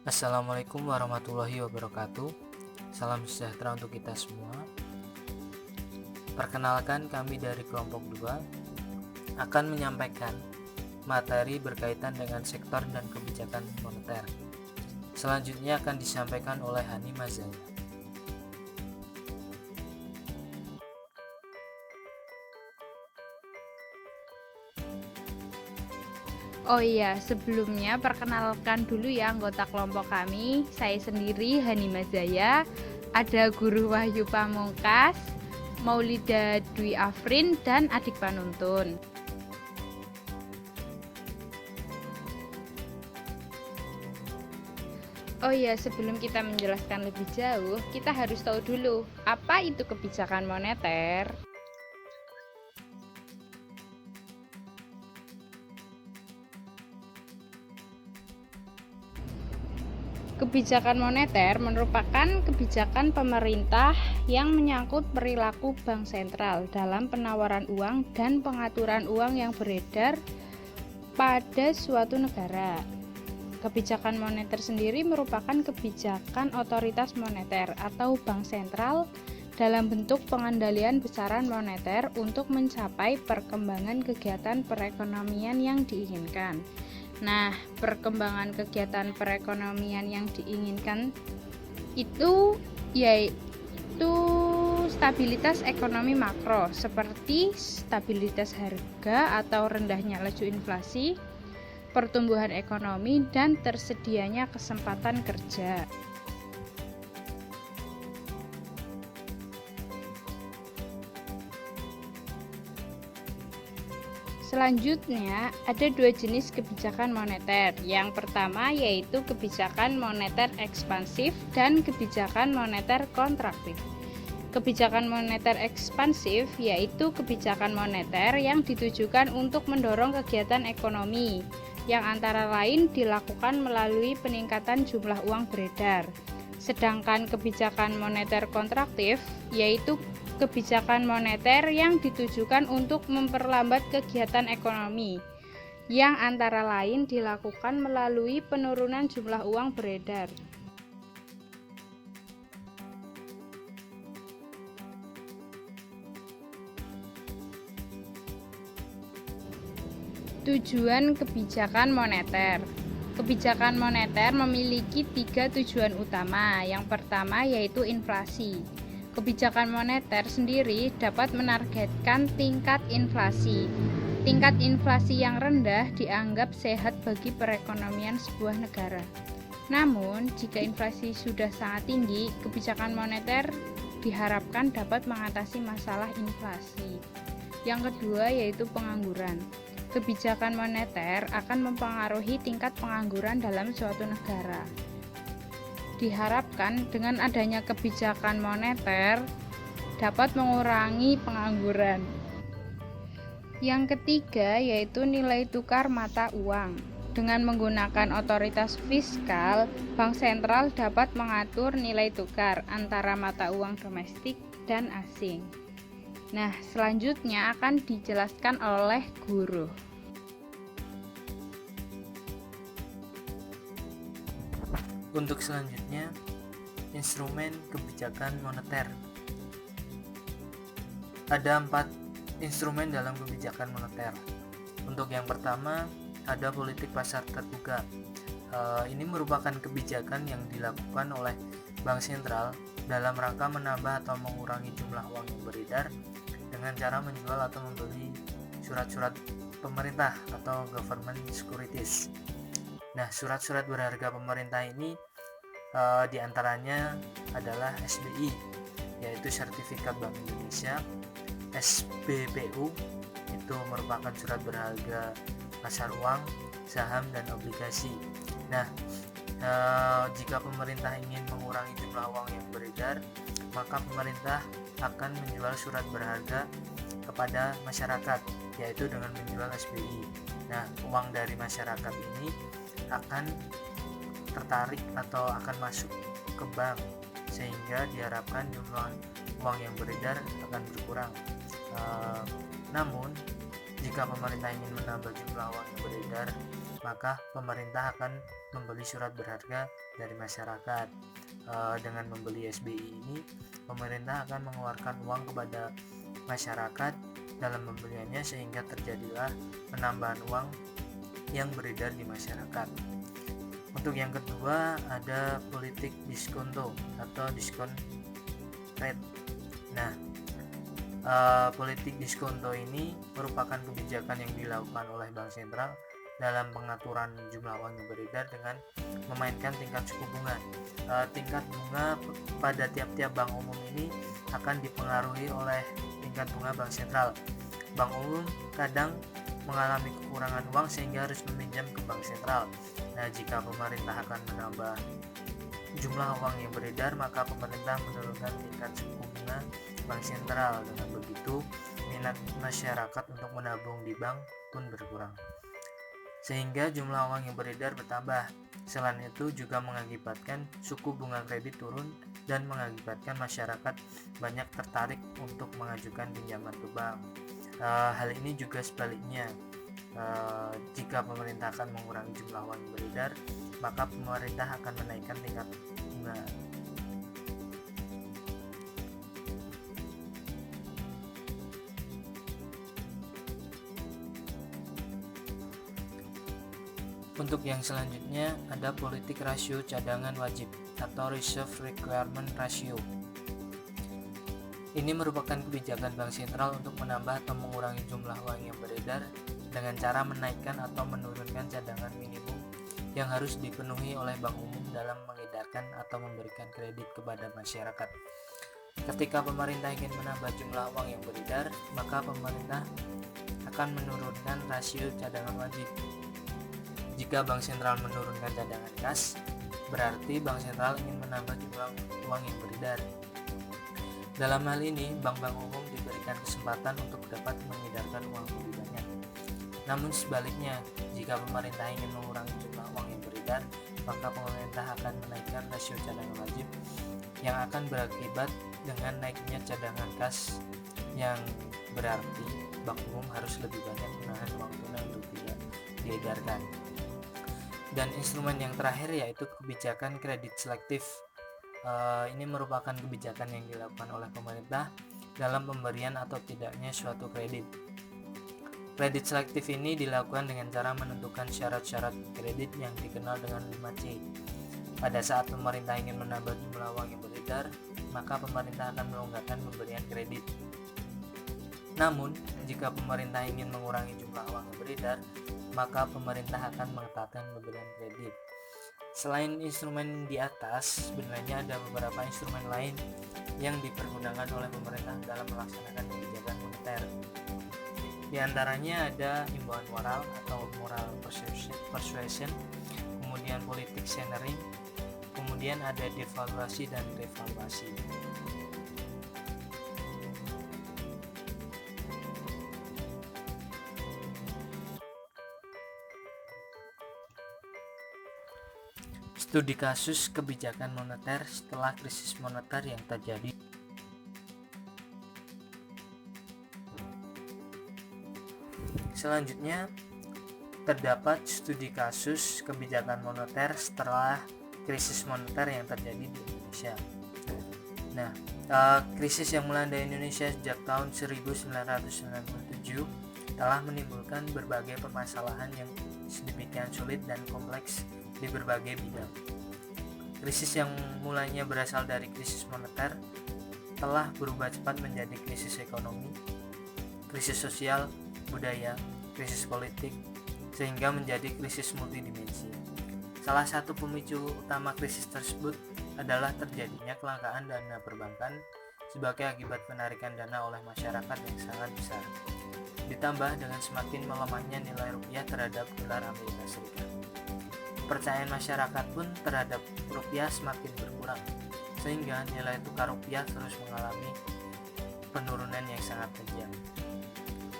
Assalamualaikum warahmatullahi wabarakatuh. Salam sejahtera untuk kita semua. Perkenalkan, kami dari kelompok 2 akan menyampaikan materi berkaitan dengan sektor dan kebijakan moneter. Selanjutnya akan disampaikan oleh Hani Mazaya. Oh iya, sebelumnya perkenalkan dulu ya anggota kelompok kami. Saya sendiri Hani Mazaya, ada Guru Wahyu Pamungkas, Maulida Dwi Afrin, dan adik panuntun. Oh iya, sebelum kita menjelaskan lebih jauh, kita harus tahu dulu apa itu kebijakan moneter. Kebijakan moneter merupakan kebijakan pemerintah yang menyangkut perilaku bank sentral dalam penawaran uang dan pengaturan uang yang beredar pada suatu negara. Kebijakan moneter sendiri merupakan kebijakan otoritas moneter atau bank sentral dalam bentuk pengendalian besaran moneter untuk mencapai perkembangan kegiatan perekonomian yang diinginkan. Nah, perkembangan kegiatan perekonomian yang diinginkan itu yaitu stabilitas ekonomi makro seperti stabilitas harga atau rendahnya laju inflasi, pertumbuhan ekonomi, dan tersedianya kesempatan kerja. Selanjutnya, ada dua jenis kebijakan moneter. Yang pertama yaitu kebijakan moneter ekspansif dan kebijakan moneter kontraktif. Kebijakan moneter ekspansif yaitu kebijakan moneter yang ditujukan untuk mendorong kegiatan ekonomi, yang antara lain dilakukan melalui peningkatan jumlah uang beredar. Sedangkan kebijakan moneter kontraktif yaitu kebijakan moneter yang ditujukan untuk memperlambat kegiatan ekonomi, yang antara lain dilakukan melalui penurunan jumlah uang beredar. Tujuan kebijakan moneter. Kebijakan moneter memiliki 3 tujuan utama. Yang pertama yaitu inflasi. Kebijakan moneter sendiri dapat menargetkan tingkat inflasi. Tingkat inflasi yang rendah dianggap sehat bagi perekonomian sebuah negara. Namun, jika inflasi sudah sangat tinggi, kebijakan moneter diharapkan dapat mengatasi masalah inflasi. Yang kedua yaitu pengangguran. Kebijakan moneter akan mempengaruhi tingkat pengangguran dalam suatu negara. Diharapkan dengan adanya kebijakan moneter dapat mengurangi pengangguran. Yang ketiga yaitu nilai tukar mata uang. Dengan menggunakan otoritas fiskal, bank sentral dapat mengatur nilai tukar antara mata uang domestik dan asing. Nah, selanjutnya akan dijelaskan oleh guru. Untuk selanjutnya, instrumen kebijakan moneter. Ada 4 instrumen dalam kebijakan moneter. Untuk yang pertama, ada politik pasar terbuka. Ini merupakan kebijakan yang dilakukan oleh bank sentral dalam rangka menambah atau mengurangi jumlah uang yang beredar dengan cara menjual atau membeli surat-surat pemerintah atau government securities. Nah, surat-surat berharga pemerintah ini diantaranya adalah SBI, yaitu Sertifikat Bank Indonesia, SBPU, itu merupakan surat berharga pasar uang, saham, dan obligasi. Nah, jika pemerintah ingin mengurangi jumlah uang yang beredar, maka pemerintah akan menjual surat berharga kepada masyarakat, yaitu dengan menjual SBI. Nah, uang dari masyarakat ini akan tertarik atau akan masuk ke bank, sehingga diharapkan jumlah uang yang beredar akan berkurang. Namun Jika pemerintah ingin menambah jumlah uang yang beredar, maka pemerintah akan membeli surat berharga dari masyarakat. Dengan membeli SBI ini, pemerintah akan mengeluarkan uang kepada masyarakat dalam pembeliannya, sehingga terjadilah penambahan uang yang beredar di masyarakat. Untuk yang kedua ada politik diskonto atau diskon rate. Nah, politik diskonto ini merupakan kebijakan yang dilakukan oleh Bank Sentral dalam pengaturan jumlah uang yang beredar dengan memainkan tingkat suku bunga. Tingkat bunga pada tiap-tiap bank umum ini akan dipengaruhi oleh tingkat bunga Bank Sentral. Bank umum kadang mengalami kekurangan uang sehingga harus meminjam ke Bank Sentral. Nah, jika pemerintah akan menambah jumlah uang yang beredar, maka pemerintah menurunkan tingkat suku bunga Bank Sentral. Dengan begitu, minat masyarakat untuk menabung di bank pun berkurang, sehingga jumlah uang yang beredar bertambah. Selain itu juga mengakibatkan suku bunga kredit turun dan mengakibatkan masyarakat banyak tertarik untuk mengajukan pinjaman ke bank. Hal ini juga sebaliknya. Jika pemerintah akan mengurangi jumlah uang yang beredar, maka pemerintah akan menaikkan tingkat bunga. Untuk yang selanjutnya ada politik rasio cadangan wajib atau reserve requirement ratio. Ini merupakan kebijakan Bank Sentral untuk menambah atau mengurangi jumlah uang yang beredar dengan cara menaikkan atau menurunkan cadangan minimum yang harus dipenuhi oleh bank umum dalam mengedarkan atau memberikan kredit kepada masyarakat. Ketika pemerintah ingin menambah jumlah uang yang beredar, maka pemerintah akan menurunkan rasio cadangan wajib. Jika Bank Sentral menurunkan cadangan kas, berarti Bank Sentral ingin menambah jumlah uang yang beredar. Dalam hal ini, bank-bank umum diberikan kesempatan untuk dapat mengedarkan uang lebih banyak. Namun sebaliknya, jika pemerintah ingin mengurangi jumlah uang yang beredar, maka pemerintah akan menaikkan rasio cadangan wajib yang akan berakibat dengan naiknya cadangan kas, yang berarti bank umum harus lebih banyak menahan uang tunai untuk tidak diedarkan. Dan instrumen yang terakhir yaitu kebijakan kredit selektif. Ini merupakan kebijakan yang dilakukan oleh pemerintah dalam pemberian atau tidaknya suatu kredit. Kredit selektif ini dilakukan dengan cara menentukan syarat-syarat kredit yang dikenal dengan 5C. Pada saat pemerintah ingin menambah jumlah uang yang beredar, maka pemerintah akan melonggarkan pemberian kredit. Namun, jika pemerintah ingin mengurangi jumlah uang yang beredar, maka pemerintah akan mengetatkan pemberian kredit. Selain instrumen di atas, sebenarnya ada beberapa instrumen lain yang dipergunakan oleh pemerintah dalam melaksanakan kebijakan moneter. Di antaranya ada imbauan moral atau moral persuasion, kemudian politik centering, kemudian ada devaluasi dan revaluasi. Studi kasus kebijakan moneter setelah krisis moneter yang terjadi. Selanjutnya, terdapat studi kasus kebijakan moneter setelah krisis moneter yang terjadi di Indonesia. Nah, krisis yang melanda Indonesia sejak tahun 1997 telah menimbulkan berbagai permasalahan yang sedemikian sulit dan kompleks di berbagai bidang. Krisis yang mulanya berasal dari krisis moneter telah berubah cepat menjadi krisis ekonomi, krisis sosial, budaya, krisis politik, sehingga menjadi krisis multidimensi. Salah satu pemicu utama krisis tersebut adalah terjadinya kelangkaan dana perbankan sebagai akibat penarikan dana oleh masyarakat yang sangat besar, ditambah dengan semakin melemahnya nilai rupiah terhadap dolar Amerika Serikat. Kepercayaan masyarakat pun terhadap rupiah semakin berkurang, sehingga nilai tukar rupiah terus mengalami penurunan yang sangat tajam.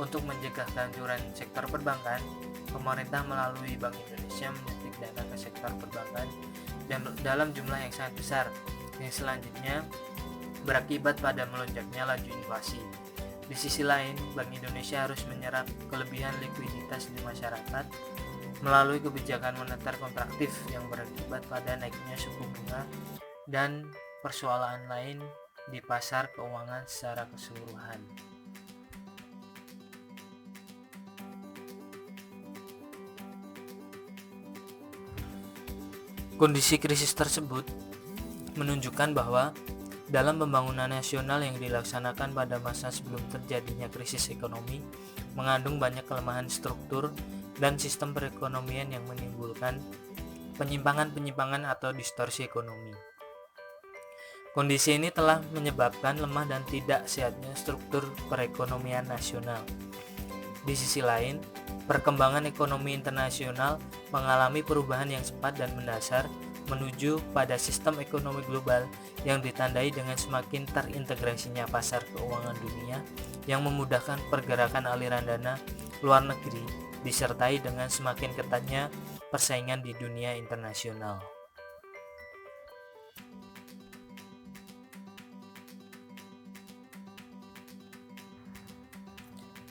Untuk mencegah kehancuran sektor perbankan, pemerintah melalui Bank Indonesia menyuntik dana ke sektor perbankan dalam jumlah yang sangat besar, yang selanjutnya berakibat pada melonjaknya laju inflasi. Di sisi lain, Bank Indonesia harus menyerap kelebihan likuiditas di masyarakat melalui kebijakan moneter kontraktif yang berakibat pada naiknya suku bunga dan persoalan lain di pasar keuangan secara keseluruhan. Kondisi krisis tersebut menunjukkan bahwa dalam pembangunan nasional yang dilaksanakan pada masa sebelum terjadinya krisis ekonomi mengandung banyak kelemahan struktur dan sistem perekonomian yang menimbulkan penyimpangan-penyimpangan atau distorsi ekonomi. Kondisi ini telah menyebabkan lemah dan tidak sehatnya struktur perekonomian nasional. Di sisi lain, perkembangan ekonomi internasional mengalami perubahan yang cepat dan mendasar menuju pada sistem ekonomi global yang ditandai dengan semakin terintegrasinya pasar keuangan dunia yang memudahkan pergerakan aliran dana luar negeri disertai dengan semakin ketatnya persaingan di dunia internasional.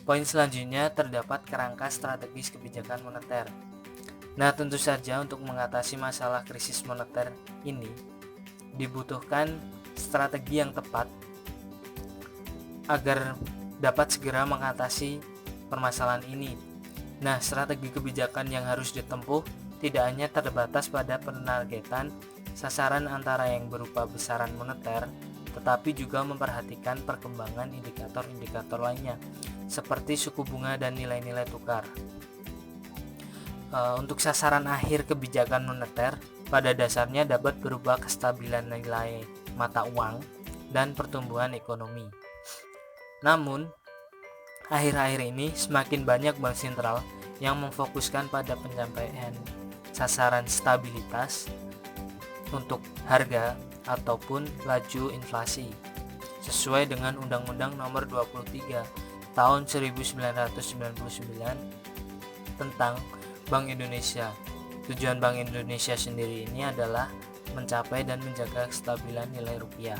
Poin selanjutnya terdapat kerangka strategis kebijakan moneter. Nah, tentu saja untuk mengatasi masalah krisis moneter ini dibutuhkan strategi yang tepat agar dapat segera mengatasi permasalahan ini. Nah, strategi kebijakan yang harus ditempuh tidak hanya terbatas pada penargetan sasaran antara yang berupa besaran moneter, tetapi juga memperhatikan perkembangan indikator-indikator lainnya seperti suku bunga dan nilai-nilai tukar. Untuk sasaran akhir kebijakan moneter pada dasarnya dapat berupa kestabilan nilai mata uang dan pertumbuhan ekonomi. Namun, akhir-akhir ini semakin banyak bank sentral yang memfokuskan pada pencapaian sasaran stabilitas untuk harga ataupun laju inflasi sesuai dengan Undang-Undang Nomor 23 Tahun 1999 tentang Bank Indonesia. Tujuan Bank Indonesia sendiri ini adalah mencapai dan menjaga kestabilan nilai rupiah.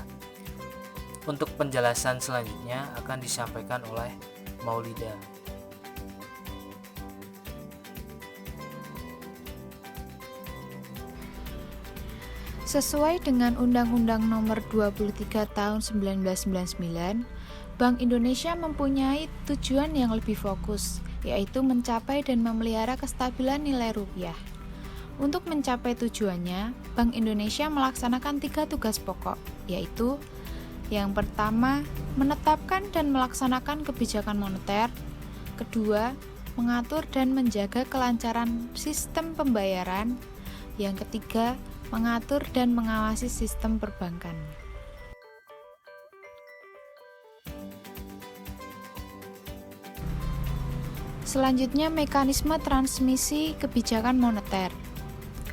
Untuk penjelasan selanjutnya akan disampaikan oleh Maulida. Sesuai dengan Undang-Undang Nomor 23 Tahun 1999, Bank Indonesia mempunyai tujuan yang lebih fokus, yaitu mencapai dan memelihara kestabilan nilai rupiah. Untuk mencapai tujuannya, Bank Indonesia melaksanakan 3 tugas pokok, yaitu yang pertama, menetapkan dan melaksanakan kebijakan moneter. Kedua, mengatur dan menjaga kelancaran sistem pembayaran. Yang ketiga, mengatur dan mengawasi sistem perbankan. Selanjutnya, mekanisme transmisi kebijakan moneter.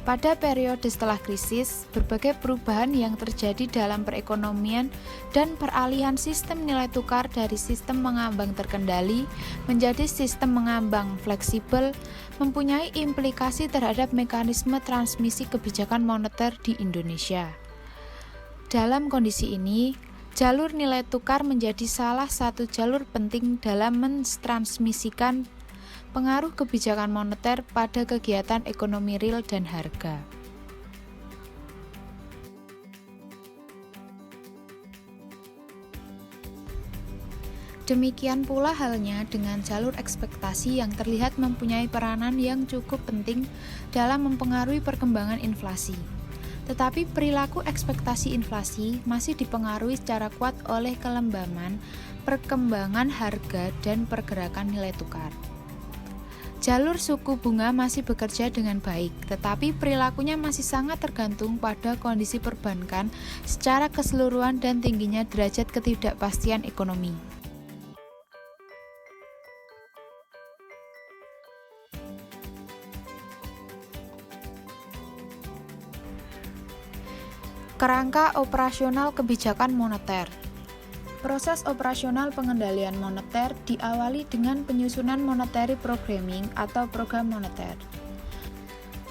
Pada periode setelah krisis, berbagai perubahan yang terjadi dalam perekonomian dan peralihan sistem nilai tukar dari sistem mengambang terkendali menjadi sistem mengambang fleksibel mempunyai implikasi terhadap mekanisme transmisi kebijakan moneter di Indonesia. Dalam kondisi ini, jalur nilai tukar menjadi salah satu jalur penting dalam mentransmisikan pengaruh kebijakan moneter pada kegiatan ekonomi real dan harga. Demikian pula halnya dengan jalur ekspektasi yang terlihat mempunyai peranan yang cukup penting dalam mempengaruhi perkembangan inflasi. Tetapi perilaku ekspektasi inflasi masih dipengaruhi secara kuat oleh kelembaman, perkembangan harga, dan pergerakan nilai tukar. Jalur suku bunga masih bekerja dengan baik, tetapi perilakunya masih sangat tergantung pada kondisi perbankan secara keseluruhan dan tingginya derajat ketidakpastian ekonomi. Kerangka operasional kebijakan moneter. Proses operasional pengendalian moneter diawali dengan penyusunan monetary programming atau program moneter.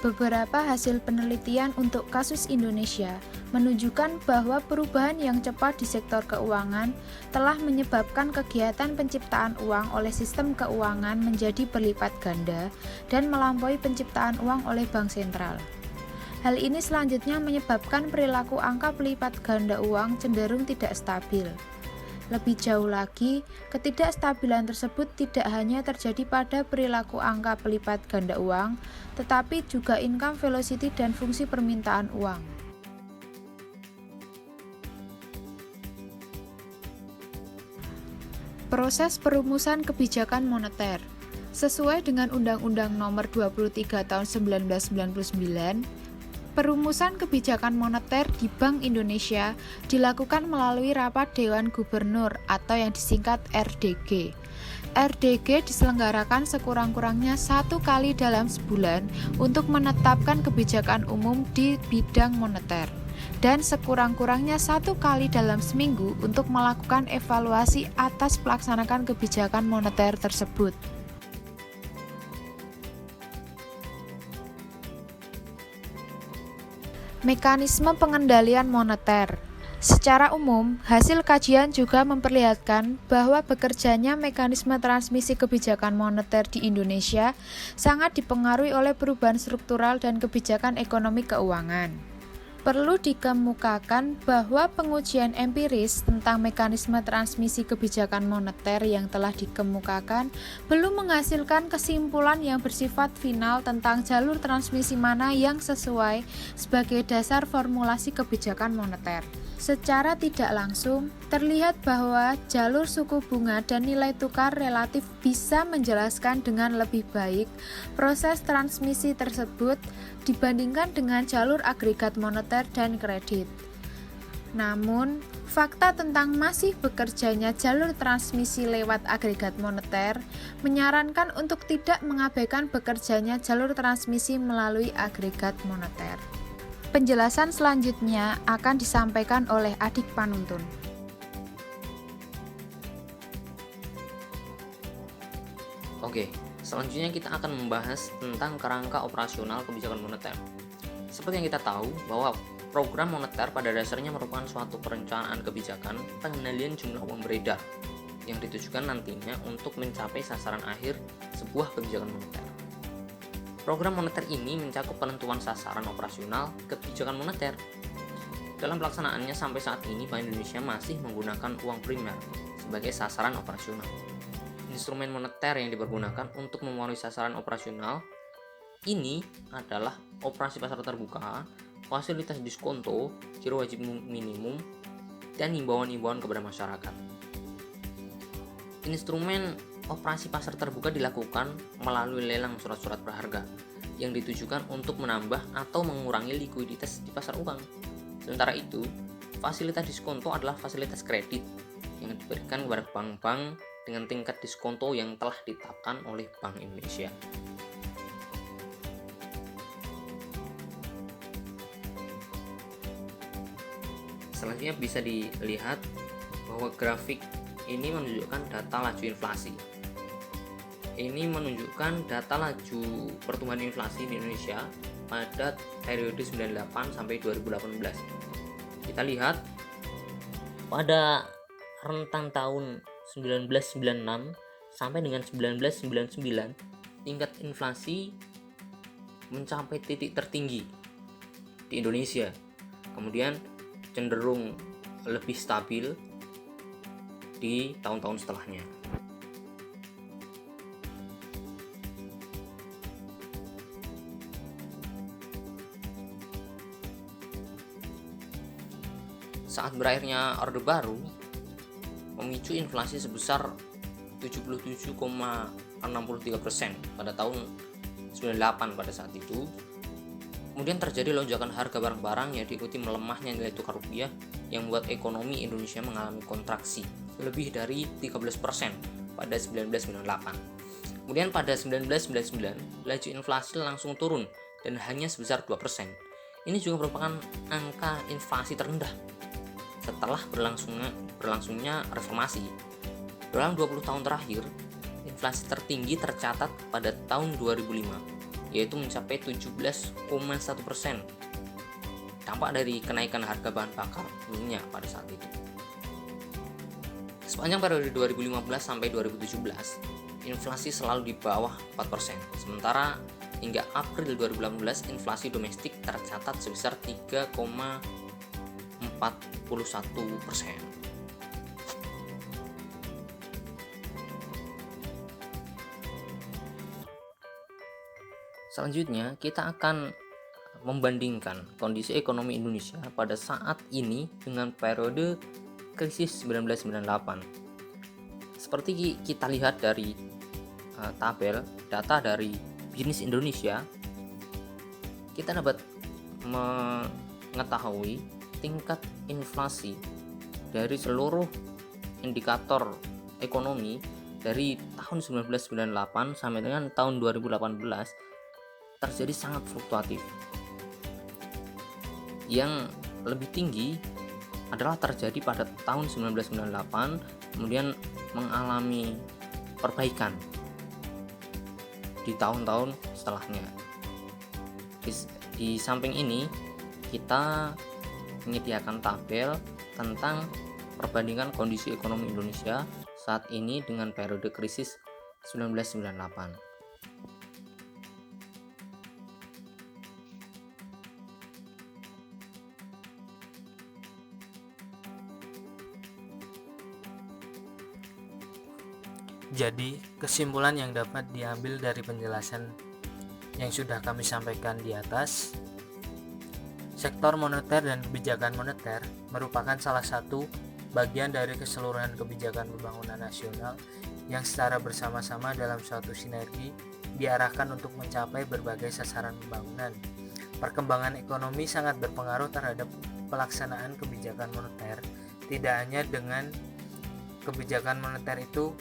Beberapa hasil penelitian untuk kasus Indonesia menunjukkan bahwa perubahan yang cepat di sektor keuangan telah menyebabkan kegiatan penciptaan uang oleh sistem keuangan menjadi berlipat ganda dan melampaui penciptaan uang oleh bank sentral. Hal ini selanjutnya menyebabkan perilaku angka pelipat ganda uang cenderung tidak stabil. Lebih jauh lagi, ketidakstabilan tersebut tidak hanya terjadi pada perilaku angka pelipat ganda uang, tetapi juga income velocity dan fungsi permintaan uang. Proses perumusan kebijakan moneter. Sesuai dengan Undang-Undang Nomor 23 Tahun 1999, perumusan kebijakan moneter di Bank Indonesia dilakukan melalui rapat Dewan Gubernur atau yang disingkat RDG. RDG diselenggarakan sekurang-kurangnya 1 kali dalam sebulan untuk menetapkan kebijakan umum di bidang moneter, dan sekurang-kurangnya 1 kali dalam seminggu untuk melakukan evaluasi atas pelaksanaan kebijakan moneter tersebut. Mekanisme pengendalian moneter. Secara umum, hasil kajian juga memperlihatkan bahwa bekerjanya mekanisme transmisi kebijakan moneter di Indonesia sangat dipengaruhi oleh perubahan struktural dan kebijakan ekonomi keuangan. Perlu dikemukakan bahwa pengujian empiris tentang mekanisme transmisi kebijakan moneter yang telah dikemukakan belum menghasilkan kesimpulan yang bersifat final tentang jalur transmisi mana yang sesuai sebagai dasar formulasi kebijakan moneter. Secara tidak langsung, terlihat bahwa jalur suku bunga dan nilai tukar relatif bisa menjelaskan dengan lebih baik proses transmisi tersebut dibandingkan dengan jalur agregat moneter dan kredit. Namun, fakta tentang masih bekerjanya jalur transmisi lewat agregat moneter menyarankan untuk tidak mengabaikan bekerjanya jalur transmisi melalui agregat moneter. Penjelasan selanjutnya akan disampaikan oleh adik panuntun. Oke, selanjutnya kita akan membahas tentang kerangka operasional kebijakan moneter. Seperti yang kita tahu bahwa program moneter pada dasarnya merupakan suatu perencanaan kebijakan pengendalian jumlah uang beredar yang ditujukan nantinya untuk mencapai sasaran akhir sebuah kebijakan moneter. Program moneter ini mencakup penentuan sasaran operasional kebijakan moneter. Dalam pelaksanaannya sampai saat ini Bank Indonesia masih menggunakan uang primer sebagai sasaran operasional. Instrumen moneter yang dipergunakan untuk memenuhi sasaran operasional ini adalah operasi pasar terbuka, fasilitas diskonto, giro wajib minimum, dan himbauan-himbauan kepada masyarakat. Instrumen operasi pasar terbuka dilakukan melalui lelang surat-surat berharga yang ditujukan untuk menambah atau mengurangi likuiditas di pasar uang. Sementara itu, fasilitas diskonto adalah fasilitas kredit yang diberikan kepada bank-bank dengan tingkat diskonto yang telah ditetapkan oleh Bank Indonesia. Selanjutnya bisa dilihat bahwa grafik ini menunjukkan data laju inflasi. Ini menunjukkan data laju pertumbuhan inflasi di Indonesia pada periode 98 sampai 2018. Kita lihat pada rentang tahun 1996 sampai dengan 1999, tingkat inflasi mencapai titik tertinggi di Indonesia. Kemudian cenderung lebih stabil di tahun-tahun setelahnya. Saat berakhirnya Orde Baru memicu inflasi sebesar 77,63% pada tahun 98 pada saat itu. Kemudian terjadi lonjakan harga barang-barang yang diikuti melemahnya nilai tukar rupiah yang membuat ekonomi Indonesia mengalami kontraksi lebih dari 13% pada 1998. Kemudian pada 1999 laju inflasi langsung turun dan hanya sebesar 2%. Ini juga merupakan angka inflasi terendah setelah berlangsungnya reformasi. Dalam 20 tahun terakhir, inflasi tertinggi tercatat pada tahun 2005, yaitu mencapai 17,1%. dampak dari kenaikan harga bahan bakar minyak pada saat itu. Sepanjang periode 2015 sampai 2017, inflasi selalu di bawah 4%. Sementara hingga April 2018, inflasi domestik tercatat sebesar 3,41%. Selanjutnya, kita akan membandingkan kondisi ekonomi Indonesia pada saat ini dengan periode krisis 1998. Seperti kita lihat dari tabel data dari Bisnis Indonesia, kita dapat mengetahui tingkat inflasi dari seluruh indikator ekonomi dari tahun 1998 sampai dengan tahun 2018 terjadi sangat fluktuatif. Yang lebih tinggi adalah terjadi pada tahun 1998, kemudian mengalami perbaikan di tahun-tahun setelahnya. Di samping ini, kita menyediakan tabel tentang perbandingan kondisi ekonomi Indonesia saat ini dengan periode krisis 1998. Jadi, kesimpulan yang dapat diambil dari penjelasan yang sudah kami sampaikan di atas, sektor moneter dan kebijakan moneter merupakan salah satu bagian dari keseluruhan kebijakan pembangunan nasional yang secara bersama-sama dalam suatu sinergi diarahkan untuk mencapai berbagai sasaran pembangunan. Perkembangan ekonomi sangat berpengaruh terhadap pelaksanaan kebijakan moneter, tidak hanya dengan kebijakan moneter itu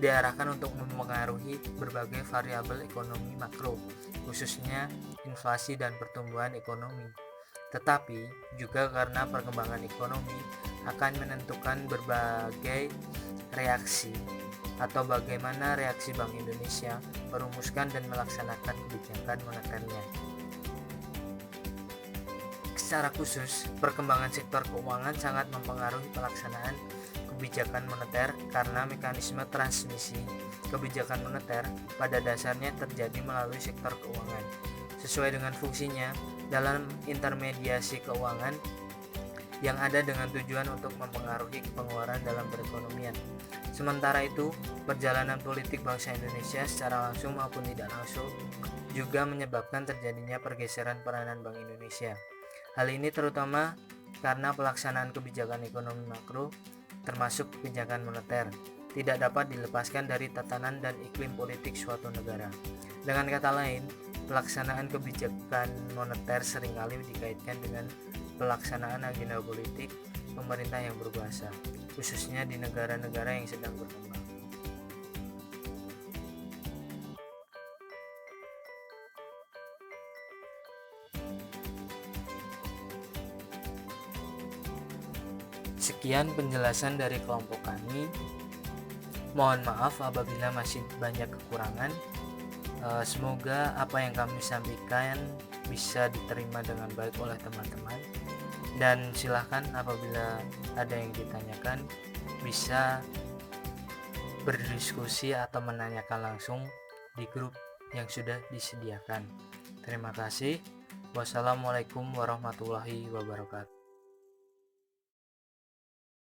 diarahkan untuk mempengaruhi berbagai variabel ekonomi makro, khususnya inflasi dan pertumbuhan ekonomi. Tetapi juga karena perkembangan ekonomi akan menentukan berbagai reaksi atau bagaimana reaksi Bank Indonesia merumuskan dan melaksanakan kebijakan moneternya. Secara khusus, perkembangan sektor keuangan sangat mempengaruhi pelaksanaan kebijakan moneter karena mekanisme transmisi kebijakan moneter pada dasarnya terjadi melalui sektor keuangan. Sesuai dengan fungsinya dalam intermediasi keuangan yang ada dengan tujuan untuk mempengaruhi pengeluaran dalam perekonomian. Sementara itu, perjalanan politik bangsa Indonesia secara langsung maupun tidak langsung juga menyebabkan terjadinya pergeseran peranan Bank Indonesia. Hal ini terutama karena pelaksanaan kebijakan ekonomi makro termasuk kebijakan moneter tidak dapat dilepaskan dari tatanan dan iklim politik suatu negara. Dengan kata lain, pelaksanaan kebijakan moneter seringkali dikaitkan dengan pelaksanaan agenda politik pemerintah yang berkuasa, khususnya di negara-negara yang sedang berkembang. Sekian penjelasan dari kelompok kami. Mohon maaf apabila masih banyak kekurangan. Semoga apa yang kami sampaikan bisa diterima dengan baik oleh teman-teman. Dan silahkan apabila ada yang ditanyakan bisa berdiskusi atau menanyakan langsung di grup yang sudah disediakan. Terima kasih. Wassalamualaikum warahmatullahi wabarakatuh.